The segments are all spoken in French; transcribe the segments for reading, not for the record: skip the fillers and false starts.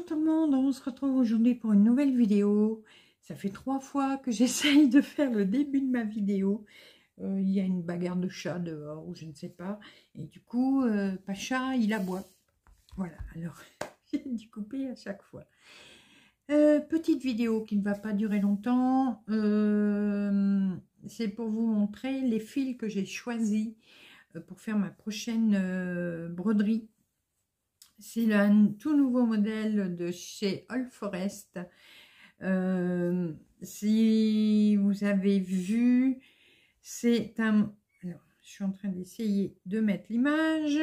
Bonjour tout le monde, on se retrouve aujourd'hui pour une nouvelle vidéo. Ça fait 3 fois que j'essaye de faire le début de ma vidéo. Il y a une bagarre de chat dehors ou je ne sais pas. Et du coup, Pacha, il aboie. Voilà, alors j'ai dû couper à chaque fois. Petite vidéo qui ne va pas durer longtemps. C'est pour vous montrer les fils que j'ai choisis pour faire ma prochaine broderie. C'est un tout nouveau modèle de chez All Forest. Si vous avez vu, c'est un... Alors, je suis en train d'essayer de mettre l'image.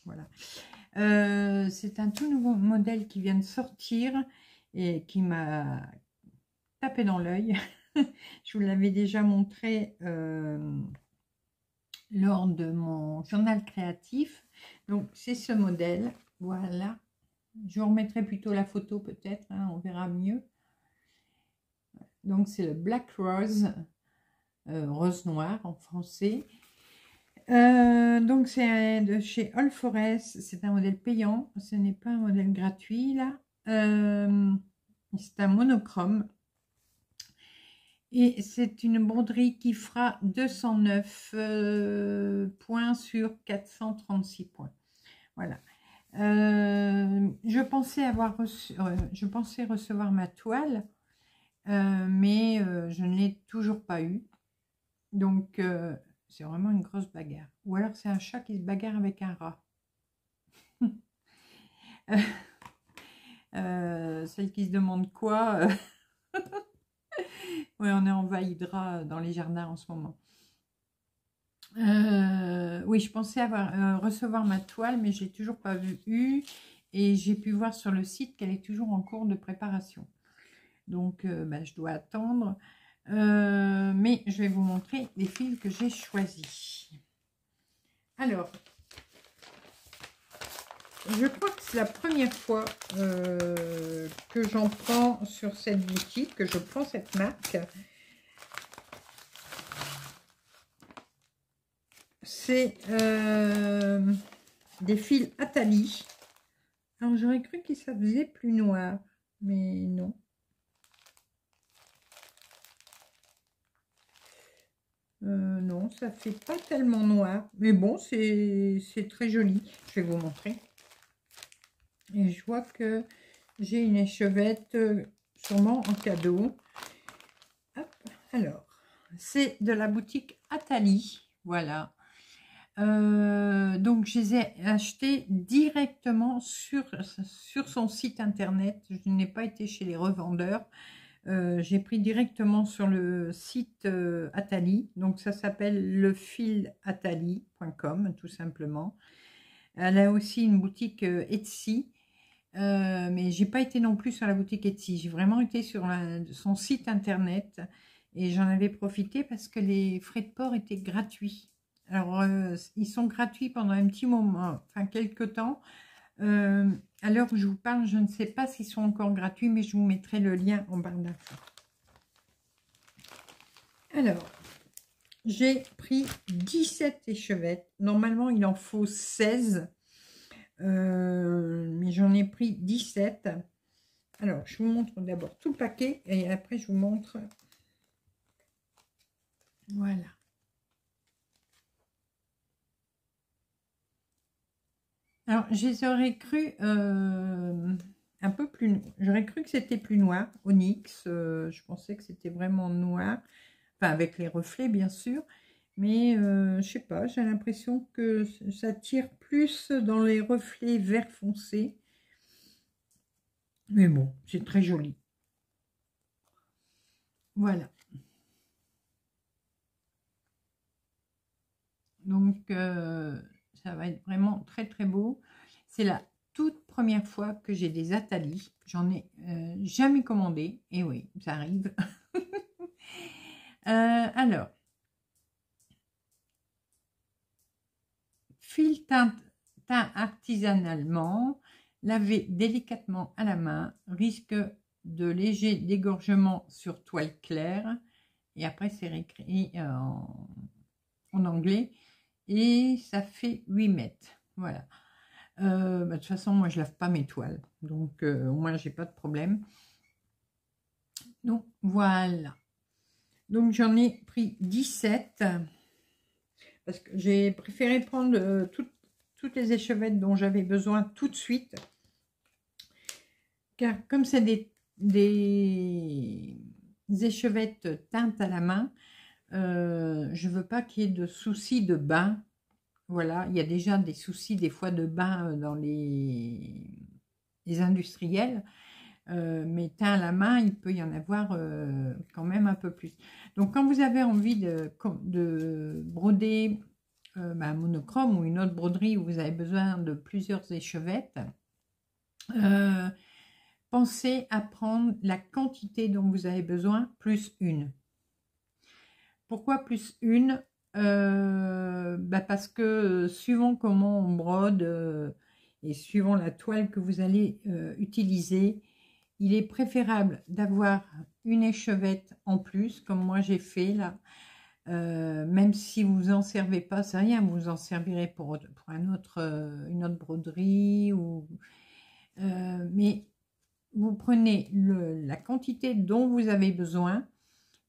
Voilà. C'est un tout nouveau modèle qui vient de sortir et qui m'a tapé dans l'œil. Je vous l'avais déjà montré lors de mon journal créatif. Donc, c'est ce modèle. Voilà. Je vous remettrai plutôt la photo peut-être, hein, on verra mieux. Donc, c'est le Black Rose, rose noir en français. Donc, c'est de chez All Forest. C'est un modèle payant. Ce n'est pas un modèle gratuit, là. C'est un monochrome. Et c'est une broderie qui fera 209 points sur 436 points. Voilà. Je pensais recevoir ma toile, mais je ne l'ai toujours pas eu. Donc, c'est vraiment une grosse bagarre. Ou alors, c'est un chat qui se bagarre avec un rat. Celle qui se demande quoi Oui, on est en Vaïdra dans les jardins en ce moment. Oui, je pensais recevoir ma toile, mais je l'ai toujours pas eu. Et j'ai pu voir sur le site qu'elle est toujours en cours de préparation. Donc, je dois attendre. Mais je vais vous montrer les fils que j'ai choisis. Alors, je crois que c'est la première fois que j'en prends sur cette boutique, que je prends cette marque. C'est des fils Atali. Alors, j'aurais cru que ça faisait plus noir, mais non. Non, ça fait pas tellement noir. Mais bon, c'est très joli. Je vais vous montrer. Et je vois que j'ai une échevette sûrement en cadeau. Hop, alors, c'est de la boutique Atali. Voilà. Donc, je les ai achetés directement sur son site internet. Je n'ai pas été chez les revendeurs. J'ai pris directement sur le site Atali. Donc, ça s'appelle lefilatali.com, tout simplement. Elle a aussi une boutique Etsy. Mais j'ai pas été non plus sur la boutique Etsy. J'ai vraiment été sur son site internet. Et j'en avais profité parce que les frais de port étaient gratuits. Alors, ils sont gratuits pendant un petit moment, enfin quelques temps. À l'heure où je vous parle, je ne sais pas s'ils sont encore gratuits, mais je vous mettrai le lien en barre d'infos. Alors, j'ai pris 17 échevettes. Normalement, il en faut 16, mais j'en ai pris 17. Alors, je vous montre d'abord tout le paquet et après, je vous montre. Voilà. Alors, j'aurais cru un peu plus... J'aurais cru que c'était plus noir, onyx. Je pensais que c'était vraiment noir. Enfin, avec les reflets, bien sûr. Mais, je sais pas, j'ai l'impression que ça tire plus dans les reflets vert foncé. Mais bon, c'est très joli. Voilà. Donc, ça va être vraiment très très beau. C'est la toute première fois que j'ai des Atali. J'en ai jamais commandé. Et oui, ça arrive. Alors, fil teint artisanalement, lavé délicatement à la main, risque de léger dégorgement sur toile claire. Et après, c'est écrit en anglais. Et ça fait 8 mètres. Voilà. De toute façon, moi, je lave pas mes toiles. Donc, au moins, j'ai pas de problème. Donc, voilà. Donc, j'en ai pris 17. Parce que j'ai préféré prendre toutes les échevettes dont j'avais besoin tout de suite. Car comme c'est des échevettes teintes à la main, je veux pas qu'il y ait de soucis de bain. Voilà, il y a déjà des soucis des fois de bain dans les industriels. Mais teint à la main, il peut y en avoir quand même un peu plus. Donc quand vous avez envie de broder un monochrome ou une autre broderie où vous avez besoin de plusieurs échevettes, pensez à prendre la quantité dont vous avez besoin plus une. Pourquoi plus une? Parce que suivant comment on brode et suivant la toile que vous allez utiliser, il est préférable d'avoir une échevette en plus, comme moi j'ai fait là. Même si vous en servez pas, c'est rien, vous en servirez pour une autre broderie. Mais vous prenez la quantité dont vous avez besoin,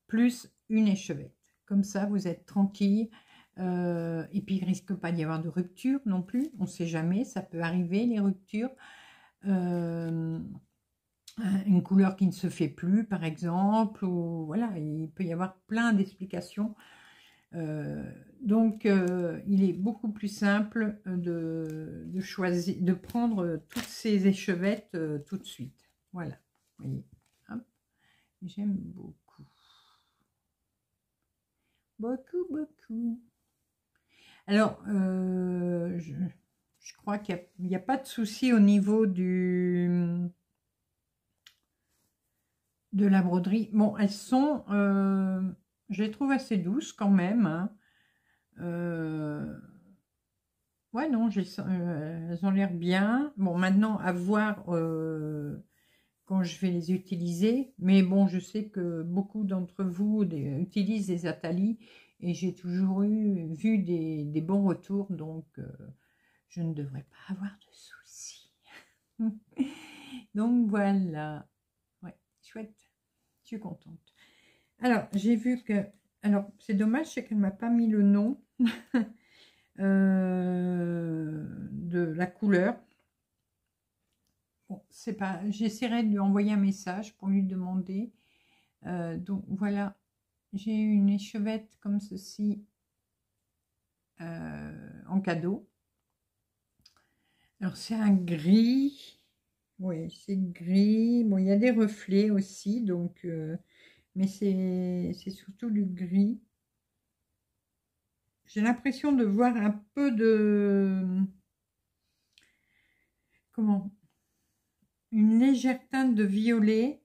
plus une échevette. Comme ça, vous êtes tranquille. Et puis, il ne risque pas d'y avoir de rupture non plus. On ne sait jamais, ça peut arriver, les ruptures. Une couleur qui ne se fait plus, par exemple. Ou, voilà, il peut y avoir plein d'explications. Donc, il est beaucoup plus simple de choisir, de prendre toutes ces échevettes tout de suite. Voilà, vous voyez. J'aime beaucoup. Beaucoup. Alors, je crois qu'il n'y a pas de souci au niveau de la broderie. Bon, elles sont, je les trouve assez douces quand même. Hein. Ouais, non, elles ont l'air bien. Bon, maintenant, à voir quand je vais les utiliser. Mais bon, je sais que beaucoup d'entre vous utilisent des Atali et j'ai toujours vu des bons retours. Donc, je ne devrais pas avoir de soucis. Donc, voilà. Ouais, chouette. Je suis contente. Alors, j'ai vu que... Alors, c'est dommage, c'est qu'elle ne m'a pas mis le nom de la couleur. Bon, c'est pas... J'essaierai de lui envoyer un message pour lui demander. Donc, voilà. J'ai eu une échevette comme ceci en cadeau. Alors, c'est un gris. Oui, c'est gris. Bon, il y a des reflets aussi, donc... mais c'est surtout du gris. J'ai l'impression de voir un peu de... Comment? Une légère teinte de violet.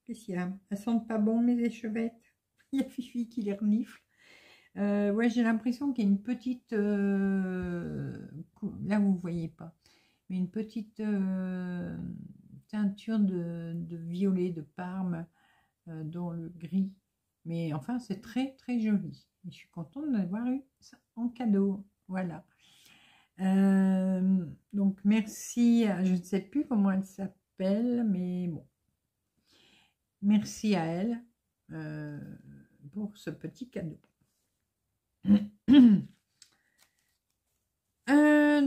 Qu'est-ce qu'il y a? Elles sentent pas bon, mes échevettes. Il y a Fifi qui les renifle. Ouais, j'ai l'impression qu'il y a une petite... là, vous ne voyez pas. Mais une petite teinture de violet, de Parme, dans le gris. Mais enfin, c'est très, très joli. Et je suis contente d'avoir eu ça en cadeau. Voilà. Donc, merci. Je ne sais plus comment elle s'appelle, mais bon. Merci à elle pour ce petit cadeau.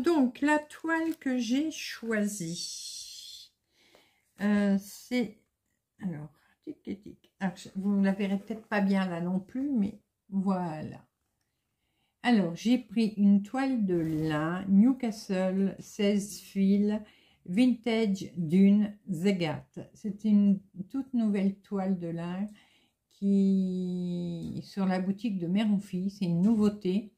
Donc, la toile que j'ai choisie, c'est... Alors, vous ne la verrez peut-être pas bien là non plus, mais voilà. Alors, j'ai pris une toile de lin Newcastle 16 fils Vintage Dune Zegat. C'est une toute nouvelle toile de lin qui sur la boutique de Mère en Fille. C'est une nouveauté.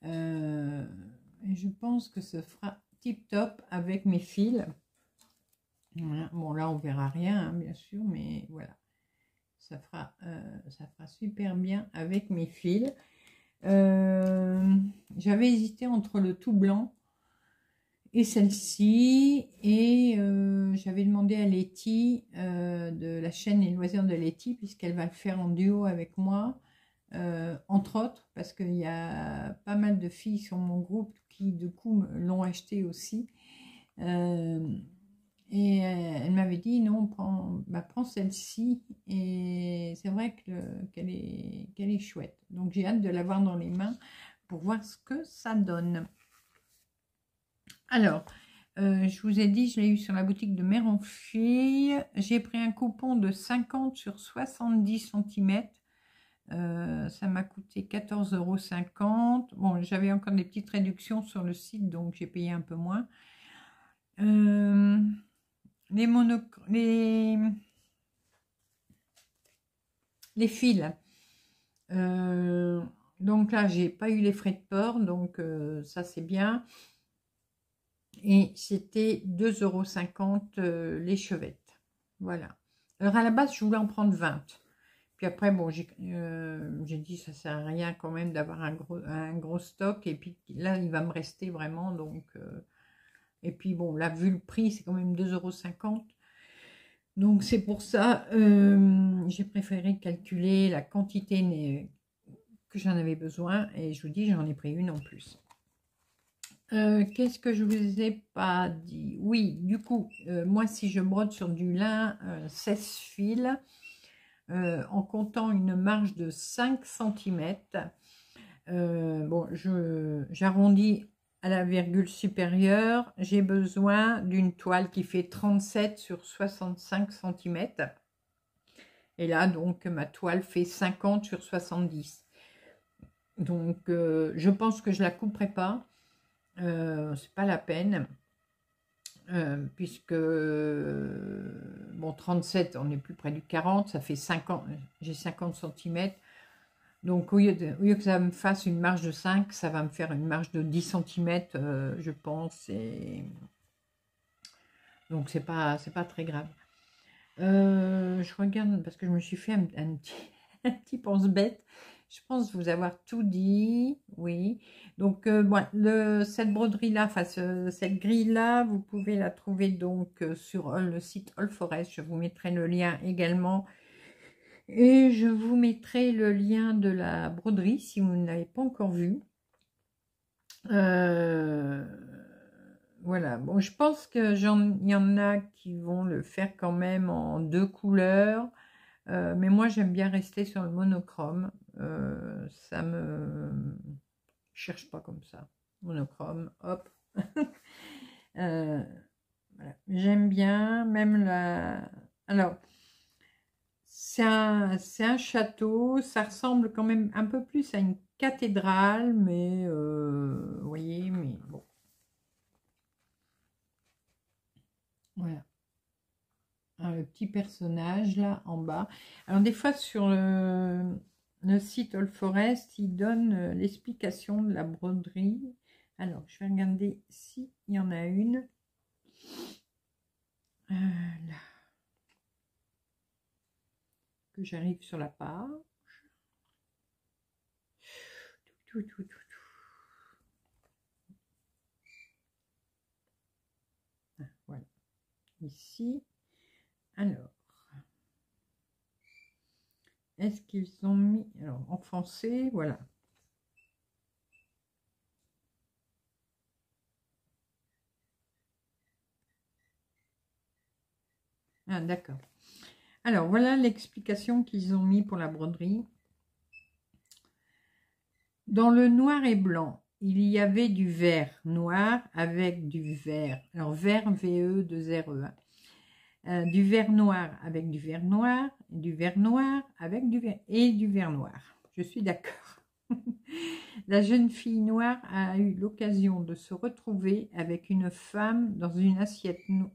Je pense que ce fera tip top avec mes fils. Voilà. Bon, là, on verra rien, hein, bien sûr, mais voilà. Ça fera super bien avec mes fils. J'avais hésité entre le tout blanc et celle-ci. Et j'avais demandé à Letty de la chaîne Les Loisirs de Letty, puisqu'elle va le faire en duo avec moi. entre autres, parce qu'il y a pas mal de filles sur mon groupe qui, du coup, l'ont acheté aussi. Et elle m'avait dit, non, prends celle-ci. Et c'est vrai qu'elle est chouette. Donc, j'ai hâte de l'avoir dans les mains pour voir ce que ça donne. Alors, je vous ai dit, je l'ai eu sur la boutique de Mère en Fille. J'ai pris un coupon de 50 sur 70 cm. Ça m'a coûté 14,50 €. Bon, j'avais encore des petites réductions sur le site, donc j'ai payé un peu moins. Les fils. Donc là, j'ai pas eu les frais de port, donc ça c'est bien. Et c'était 2,50 € les chevettes. Voilà. Alors à la base, je voulais en prendre 20. Puis après, bon, j'ai dit ça sert à rien quand même d'avoir un gros stock. Et puis là, il va me rester vraiment. Donc, et puis bon, là, vu le prix, c'est quand même 2,50 €. Donc c'est pour ça, j'ai préféré calculer la quantité que j'en avais besoin. Et je vous dis, j'en ai pris une en plus. Qu'est-ce que je vous ai pas dit? Oui, du coup, moi, si je brode sur du lin 16 fils, en comptant une marge de 5 cm, bon, j'arrondis à la virgule supérieure, j'ai besoin d'une toile qui fait 37 sur 65 cm. Et là, donc, ma toile fait 50 sur 70. Donc, je pense que je la couperai pas. C'est pas la peine. Puisque bon, 37, on est plus près du 40, ça fait 50, j'ai 50 cm. Donc, au lieu que ça me fasse une marge de 5, ça va me faire une marge de 10 cm, je pense. Donc, c'est pas très grave. Je regarde, parce que je me suis fait un petit pense-bête. Je pense vous avoir tout dit, oui. Donc, bon, cette broderie-là, enfin, cette grille-là, vous pouvez la trouver donc sur le site All Forest. Je vous mettrai le lien également. Et je vous mettrai le lien de la broderie si vous ne l'avez pas encore vu. Voilà, bon, je pense que il y en a qui vont le faire quand même en 2 couleurs. Mais moi, j'aime bien rester sur le monochrome. Ça me cherche pas comme ça. Monochrome, hop. Voilà. J'aime bien, même la... Alors, c'est un château. Ça ressemble quand même un peu plus à une cathédrale, mais vous voyez, mais bon. Voilà. Le petit personnage là en bas. Alors des fois sur le site All Forest, il donne l'explication de la broderie. Alors je vais regarder s'il y en a une. Là. Que j'arrive sur la page. Voilà. Ici. Alors. Est-ce qu'ils ont mis... Alors, en français, voilà. Ah, d'accord. Alors, voilà l'explication qu'ils ont mis pour la broderie. Dans le noir et blanc, il y avait du vert noir avec du vert. Alors, vert, VE, 2 RE. Du vert noir avec du vert noir, du vert noir avec du vert et du vert noir. Je suis d'accord. La jeune fille noire a eu l'occasion de se retrouver avec une femme dans une assiette noire.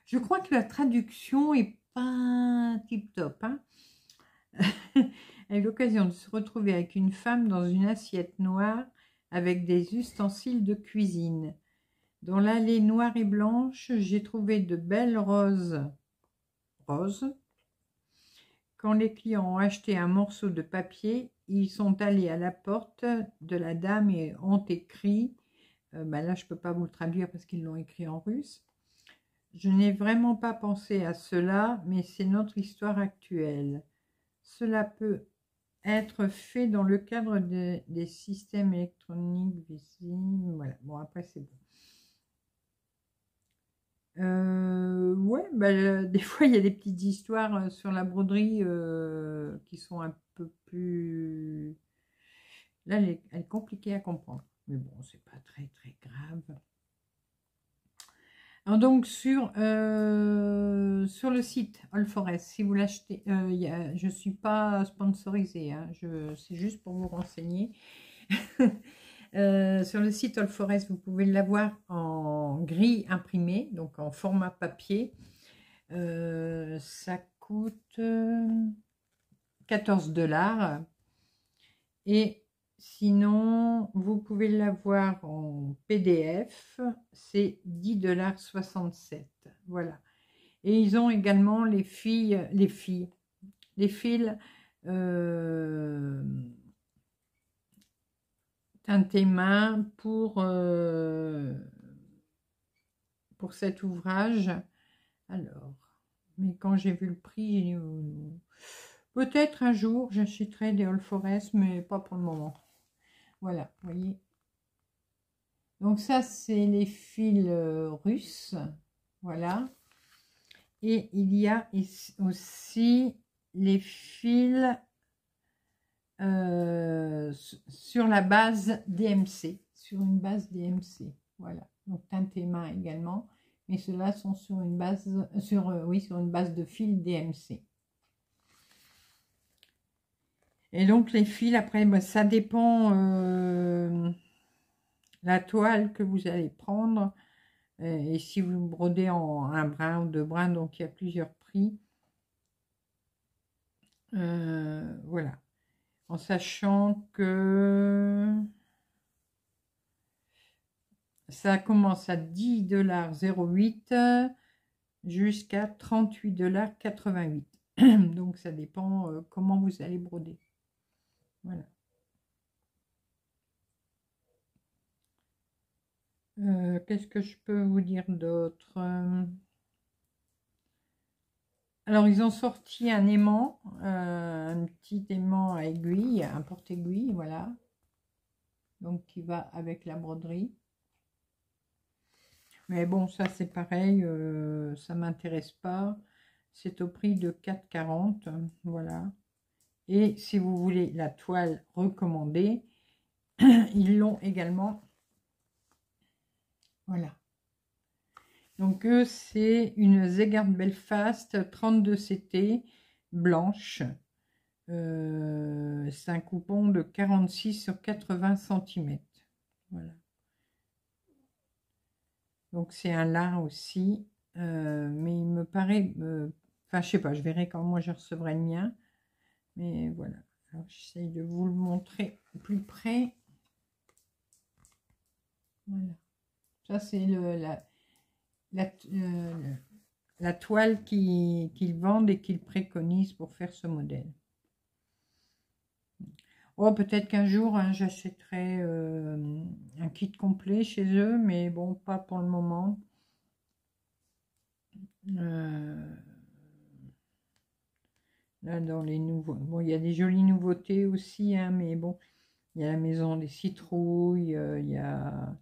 Je crois que la traduction est pas tip-top. Hein. Elle a eu l'occasion de se retrouver avec une femme dans une assiette noire avec des ustensiles de cuisine. Dans l'allée noire et blanche, j'ai trouvé de belles roses. Quand les clients ont acheté un morceau de papier, ils sont allés à la porte de la dame et ont écrit, là je ne peux pas vous le traduire parce qu'ils l'ont écrit en russe. Je n'ai vraiment pas pensé à cela, mais c'est notre histoire actuelle. Cela peut être fait dans le cadre des systèmes électroniques visibles. Voilà, bon, après, c'est bon. Ouais, bah, des fois, il y a des petites histoires sur la broderie qui sont un peu plus... Là, elle est compliquée à comprendre. Mais bon, c'est pas très, très grave. Alors donc sur le site All Forest, si vous l'achetez, je ne suis pas sponsorisée, hein, c'est juste pour vous renseigner. Sur le site All Forest, vous pouvez l'avoir en gris imprimé, donc en format papier. Ça coûte 14 $. Et sinon, vous pouvez l'avoir en PDF, c'est 10,67 $. Voilà. Et ils ont également les fils teintés main pour cet ouvrage. Alors, mais quand j'ai vu le prix, j'ai dit, peut-être un jour j'achèterai des All Forest, mais pas pour le moment. Voilà, vous voyez. Donc ça, c'est les fils russes. Voilà. Et il y a aussi les fils sur la base DMC. Sur une base DMC. Voilà. Donc teintés main également. Mais ceux-là sont sur une base, sur une base de fil DMC. Et donc les fils, après, bah, ça dépend la toile que vous allez prendre. Et si vous brodez en un brin ou deux brins, donc il y a plusieurs prix. Voilà. En sachant que ça commence à 10,08 $ jusqu'à 38,88 $. Donc ça dépend comment vous allez broder. Voilà. Qu'est-ce que je peux vous dire d'autre? Alors, ils ont sorti un aimant, un petit aimant à aiguille, un porte-aiguille, voilà. Donc, qui va avec la broderie. Mais bon, ça, c'est pareil, ça ne m'intéresse pas. C'est au prix de 4,40 €, voilà. Et si vous voulez la toile recommandée, ils l'ont également. Voilà. Donc, c'est une Zegard Belfast 32 CT blanche. C'est un coupon de 46 sur 80 cm. Voilà. Donc, c'est un lin aussi. Mais il me paraît... Enfin, je sais pas, je verrai quand moi je recevrai le mien. Mais voilà. Alors, j'essaye de vous le montrer plus près. Voilà. Ça, c'est la toile qu'ils vendent et qu'ils préconisent pour faire ce modèle. Oh, peut-être qu'un jour, hein, j'achèterai un kit complet chez eux, mais bon, pas pour le moment. Là, dans les nouveaux... Bon, il y a des jolies nouveautés aussi, hein, mais bon, il y a la maison des citrouilles, il y a...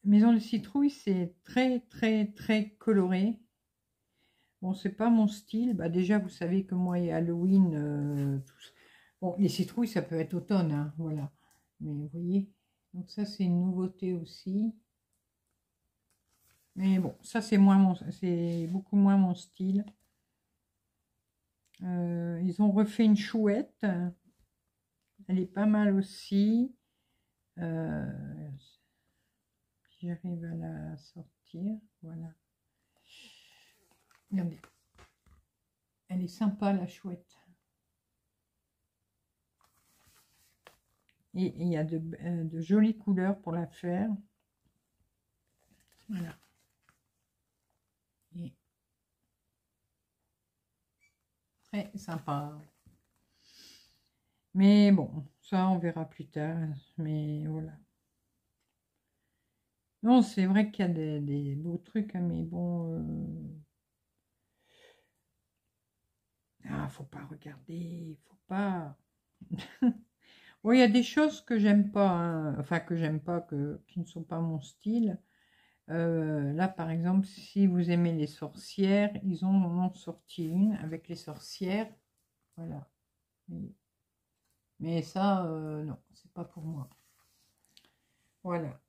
Maison des citrouilles, c'est très, très, très coloré. Bon, c'est pas mon style. Bah, déjà, vous savez que moi, il y a Halloween, bon, les citrouilles, ça peut être automne, hein, voilà. Mais vous voyez, donc ça, c'est une nouveauté aussi. Mais bon, ça, c'est beaucoup moins mon style. Ils ont refait une chouette. Elle est pas mal aussi. Si j'arrive à la sortir, voilà. Regardez. Elle est sympa, la chouette. Et il y a de jolies couleurs pour la faire. Voilà. Et très sympa. Mais bon, ça on verra plus tard. Mais voilà. Non, c'est vrai qu'il y a des beaux trucs, hein, mais bon... Ah, faut pas regarder, faut pas. Bon, il y a des choses que j'aime pas, hein. Enfin que j'aime pas, qui ne sont pas mon style. Là, par exemple, si vous aimez les sorcières, ils en ont sorti une avec les sorcières. Voilà. Mais ça, non, c'est pas pour moi. Voilà.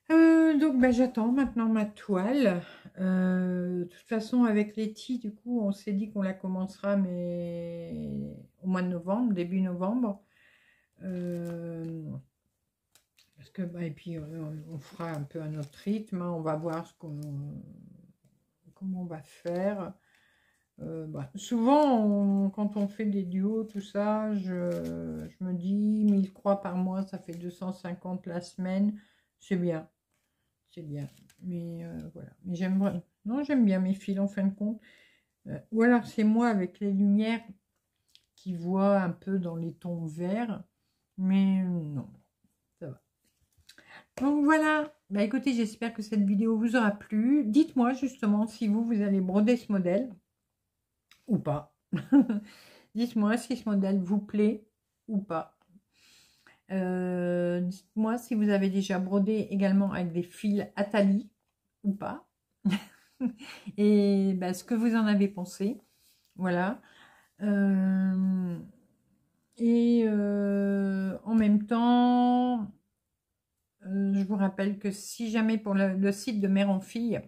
Donc, ben, j'attends maintenant ma toile. De toute façon, avec Letty, du coup, on s'est dit qu'on la commencera, mais au mois de novembre, début novembre. Parce que, bah, et puis, on fera un peu à notre rythme. Hein. On va voir comment on va faire. Bah, souvent, quand on fait des duos, tout ça, je me dis 1000 croix par mois, ça fait 250 la semaine. C'est bien. C'est bien. Mais voilà. Mais j'aime bien mes fils en fin de compte. Ou alors c'est moi avec les lumières qui vois un peu dans les tons verts. Mais non, ça va. Donc voilà. Bah écoutez, j'espère que cette vidéo vous aura plu. Dites-moi justement si vous allez broder ce modèle ou pas. Dites-moi si ce modèle vous plaît ou pas. Dites-moi si vous avez déjà brodé également avec des fils Atali ou pas. Et bah, ce que vous en avez pensé. Voilà. En même temps, je vous rappelle que si jamais pour le site de Mère en Fille,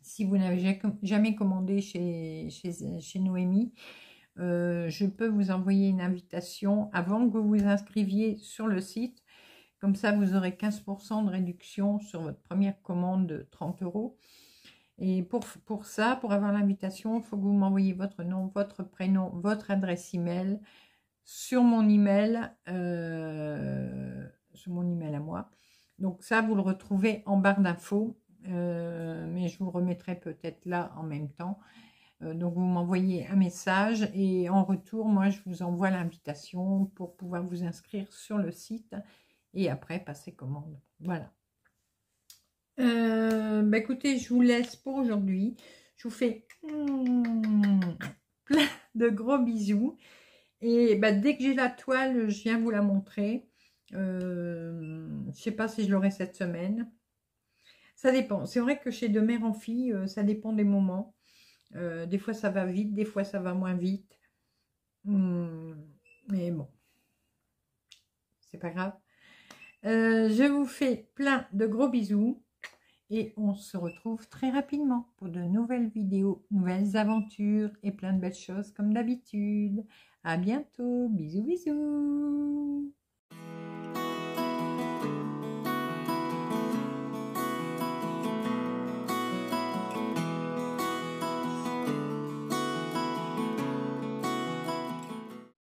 si vous n'avez jamais commandé chez Noémie, je peux vous envoyer une invitation avant que vous vous inscriviez sur le site. Comme ça, vous aurez 15% de réduction sur votre première commande de 30 €. Et pour ça, pour avoir l'invitation, il faut que vous m'envoyiez votre nom, votre prénom, votre adresse email sur mon email à moi. Donc ça, vous le retrouvez en barre d'infos, mais je vous le remettrai peut-être là en même temps. Donc vous m'envoyez un message et en retour, moi, je vous envoie l'invitation pour pouvoir vous inscrire sur le site et après passer commande. Voilà. Bah écoutez, je vous laisse pour aujourd'hui. Je vous fais plein de gros bisous. Et bah, dès que j'ai la toile, je viens vous la montrer. Je sais pas si je l'aurai cette semaine. Ça dépend. C'est vrai que chez De Mère en Fille, ça dépend des moments. Des fois, ça va vite. Des fois, ça va moins vite. Mais bon, c'est pas grave. Je vous fais plein de gros bisous. Et on se retrouve très rapidement pour de nouvelles vidéos, nouvelles aventures et plein de belles choses comme d'habitude. À bientôt. Bisous, bisous.